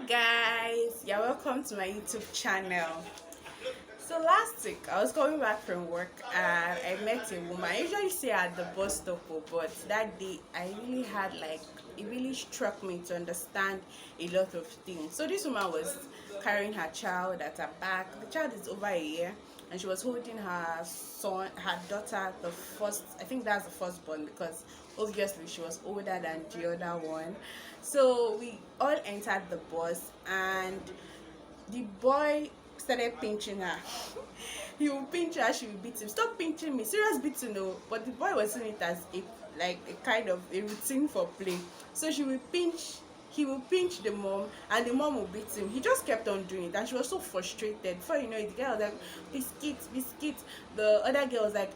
Guys, you're welcome to my YouTube channel. So last week I was coming back from work and I met a woman. I usually say at the bus stop, but that day I really had it really struck me to understand a lot of things. So this woman was carrying her child at her back. The child is over a year and she was holding her daughter, the first, I think that's the firstborn, because obviously she was older than the other one. So we all entered the bus and the boy started pinching her. He would pinch her, she would beat him. Stop pinching me, serious beating, no. But the boy was seeing it as a kind of a routine for play. So he would pinch the mom and the mom would beat him. He just kept on doing it and she was so frustrated. Before you know it, the girl was like, biscuit, biscuit. The other girl was like,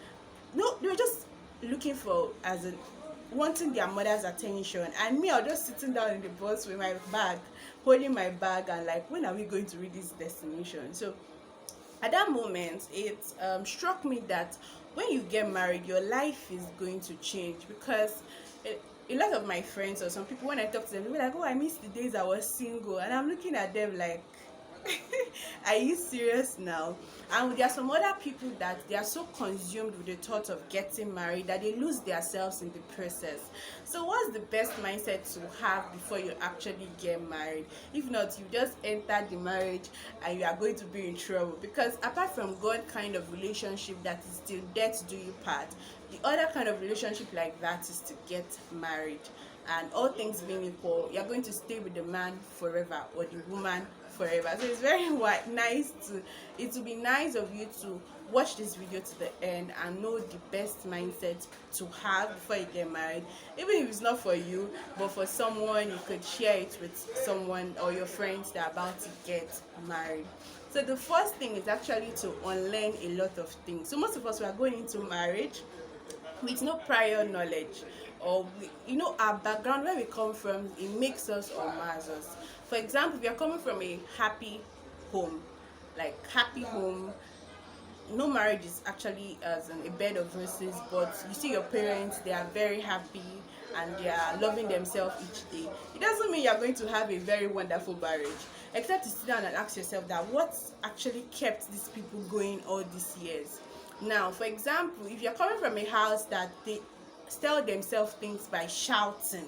no, they were just looking for as a wanting their mother's attention, and me, I was just sitting down in the bus with my bag, holding my bag, and like, when are we going to reach this destination? So at that moment it struck me that when you get married your life is going to change, because a lot of my friends or some people, when I talk to them, they're like, oh, I miss the days I was single, and I'm looking at them like, are you serious now? And there are some other people that they are so consumed with the thought of getting married that they lose themselves in the process. So what's the best mindset to have before you actually get married? If not, you just enter the marriage and you are going to be in trouble, because apart from God kind of relationship that is still there to do you part, the other kind of relationship like that is to get married. And all things being equal, you're going to stay with the man forever or the woman forever. So it's very it will be nice of you to watch this video to the end and know the best mindset to have before you get married. Even if it's not for you, but for someone, you could share it with someone or your friends that are about to get married. So the first thing is actually to unlearn a lot of things. So most of us, we are going into marriage with no prior knowledge, or our background, where we come from, it makes us or mars us. For example, if you're coming from a happy home, no marriage is actually as a bed of roses, but you see your parents, they are very happy and they are loving themselves each day. It doesn't mean you're going to have a very wonderful marriage, except to sit down and ask yourself that what actually kept these people going all these years. Now, for example, if you're coming from a house that they tell themselves things by shouting,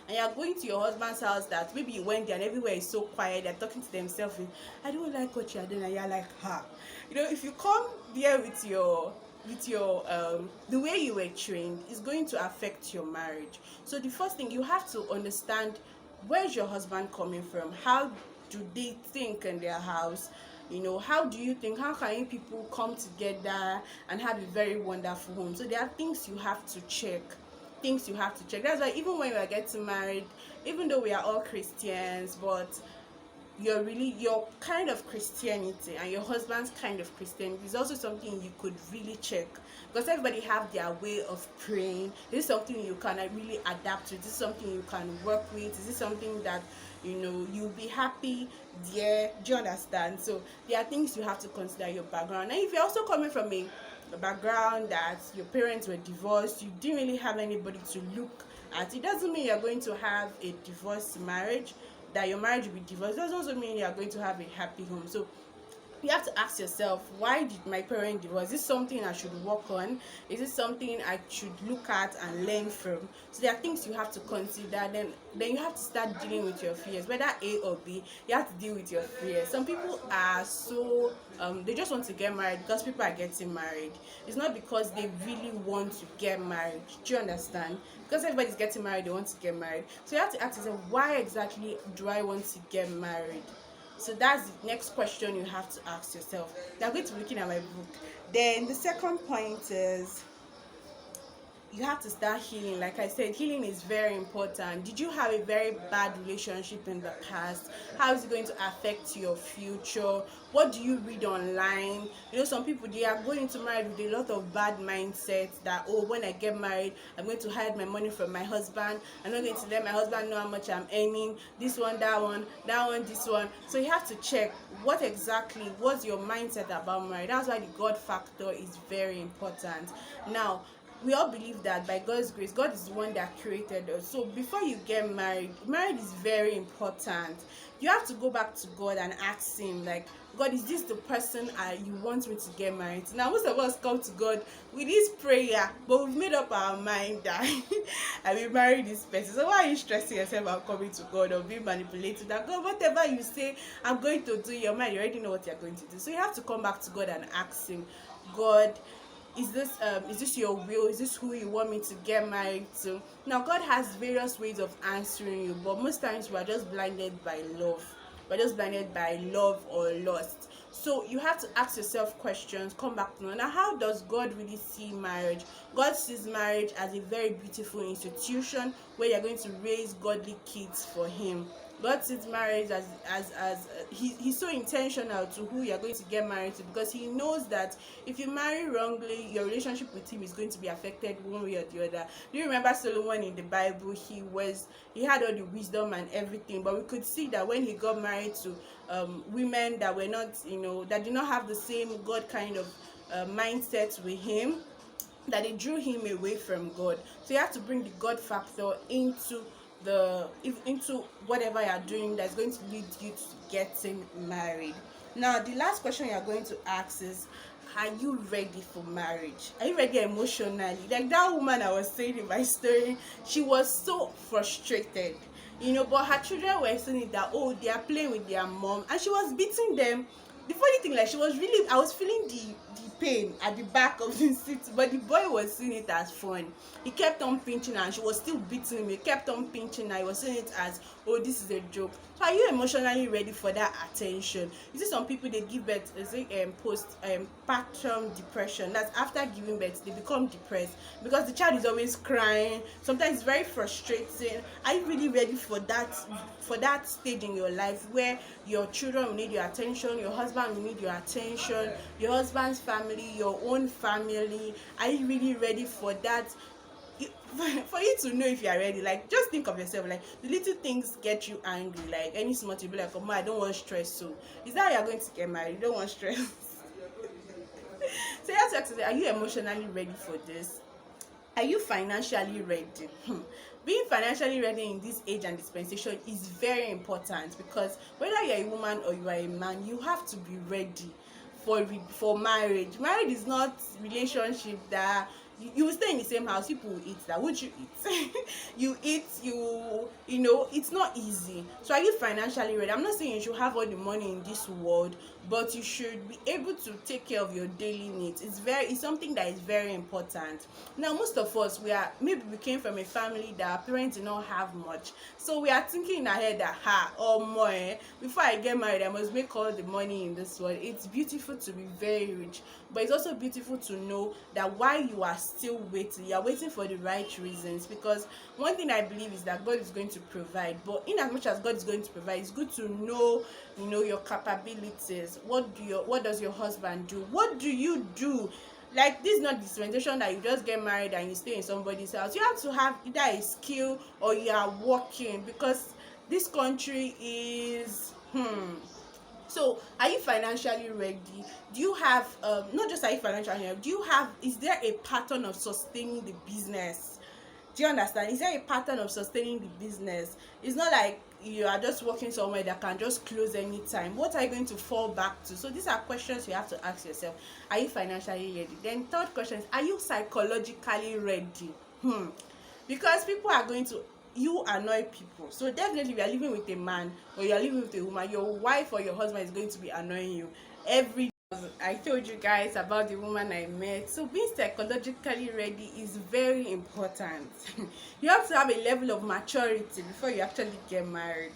and you're going to your husband's house that maybe you went there and everywhere is so quiet, they're talking to themselves with, I don't like what you're doing, and you're like, ha. If you come there with your the way you were trained, is going to affect your marriage. So the first thing, you have to understand, where's your husband coming from? How do they think in their house? How do you think? How can you people come together and have a very wonderful home? So there are things you have to check. That's why even when we are getting married, even though we are all Christians, but your kind of Christianity and your husband's kind of Christianity is also something you could really check, because everybody have their way of praying. Is this something you can really adapt to? Is this something you can work with? Is this something that you'll be happy there? Do you understand? So there are things you have to consider, your background. And if you're also coming from a background that your parents were divorced, you didn't really have anybody to look at, it doesn't mean you're going to have a divorced marriage, that your marriage will be divorced. It doesn't also mean you are going to have a happy home. So you have to ask yourself, why did my parent divorce? Is this something I should work on? Is this something I should look at and learn from? So there are things you have to consider. Then you have to start dealing with your fears, whether A or B. You have to deal with your fears. Some people are so they just want to get married because people are getting married. It's not because they really want to get married. Do you understand? Because everybody's getting married, they want to get married. So you have to ask yourself, why exactly do I want to get married? So that's the next question you have to ask yourself. You're going to be looking at my book. Then the second point is, you have to start healing. Like I said, healing is very important. Did you have a very bad relationship in the past? How is it going to affect your future? What do you read online? Some people, they are going into marriage with a lot of bad mindsets that, oh, when I get married, I'm going to hide my money from my husband. I'm not going to let my husband know how much I'm earning. This one, that one, this one. So you have to check what's your mindset about marriage. That's why the God factor is very important. Now, we all believe that by God's grace, God is the one that created us. So before you get married, marriage is very important. You have to go back to God and ask him, like, God, is this the person you want me to get married to? Now most of us come to God with this prayer, but we've made up our mind that I will marry this person. So why are you stressing yourself about coming to God or being manipulated? That God, whatever you say I'm going to do in your mind, you already know what you're going to do. So you have to come back to God and ask him, God, is this your will? Is this who you want me to get married to? Now God has various ways of answering you, but most times we are just blinded by love. We're just blinded by love or lust. So you have to ask yourself questions. Come back to now. How does God really see marriage? God sees marriage as a very beautiful institution where you're going to raise godly kids for him. God sees marriage he's so intentional to who you're going to get married to, because he knows that if you marry wrongly, your relationship with him is going to be affected one way or the other. Do you remember Solomon in the Bible? He had all the wisdom and everything, but we could see that when he got married to women that were not, that did not have the same God kind of mindset with him, that it drew him away from God. So you have to bring the God factor into whatever you're doing that's going to lead you to getting married. Now the last question you're going to ask is, are you ready for marriage? Are you ready emotionally? Like that woman I was saying in my story, she was so frustrated, but her children were saying that, oh, they are playing with their mom, and she was beating them. The funny thing, like, I was feeling the pain at the back of the seat, but the boy was seeing it as fun. He kept on pinching her and she was still beating him. He kept on pinching her. He was seeing it as, oh, this is a joke. So are you emotionally ready for that attention? You see some people, they give birth, postpartum depression. That's after giving birth, they become depressed because the child is always crying. Sometimes it's very frustrating. Are you really ready for that stage in your life where your children will need your attention, your husband will need your attention, your husband's family, your own family? Are you really ready for that? For you to know if you are ready, like, just think of yourself, like, the little things get you angry, like any small thing, be like, oh, I don't want stress. So is that how you're going to get married? You don't want stress. So you have to ask yourself, are you emotionally ready for this? Are you financially ready? Being financially ready in this age and dispensation is very important, because whether you're a woman or you are a man, you have to be ready for marriage. Marriage is not relationship that you will stay in the same house, people will eat. That would you eat? You eat, it's not easy. So are you financially ready? I'm not saying you should have all the money in this world, but you should be able to take care of your daily needs. It's something that is very important. Now most of us, maybe we came from a family that our parents did not have much, so we are thinking in our head that before I get married I must make all the money in this world. It's beautiful to be very rich, but it's also beautiful to know that while you are still waiting, you are waiting for the right reasons. Because one thing I believe is that God is going to provide, but in as much as God is going to provide, it's good to know your capabilities. What does your husband do? What do you do? Like, this is not dispensation that you just get married and you stay in somebody's house. You have to have either a skill or you are working, because this country is So are you financially ready? Do you have not just are you financially ready, is there a pattern of sustaining the business? Do you understand? Is there a pattern of sustaining the business? It's not like you are just working somewhere that can just close anytime. What are you going to fall back to? So these are questions you have to ask yourself. Are you financially ready? Then third question is, are you psychologically ready? Because people are going to, you annoy people. So definitely if you are living with a man or you are living with a woman, your wife or your husband is going to be annoying you every day. I told you guys about the woman I met. So being psychologically ready is very important. You have to have a level of maturity before you actually get married.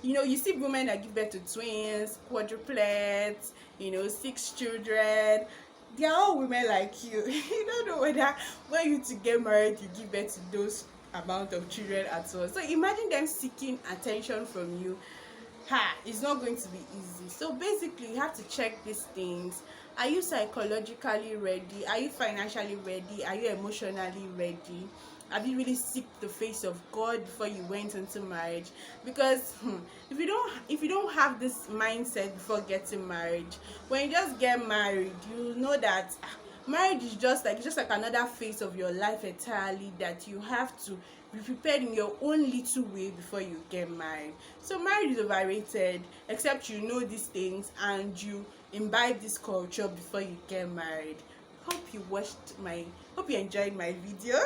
You see women that give birth to twins, quadruplets, 6 children. They are all women like you. You don't know whether when you to get married you give birth to those amount of children at all. So imagine them seeking attention from you. It's not going to be easy. So basically you have to check these things. Are you psychologically ready? Are you financially ready? Are you emotionally ready? Have you really seeked the face of God before you went into marriage? Because if you don't have this mindset before getting married, when you just get married, you know that Marriage is just like another phase of your life entirely, that you have to be prepared in your own little way before you get married. So marriage is overrated, except you know these things and you imbibe this culture before you get married. Hope you enjoyed my video.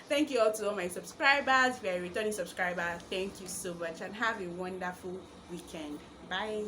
Thank you all to all my subscribers. If you are a returning subscriber, thank you so much and have a wonderful weekend. Bye.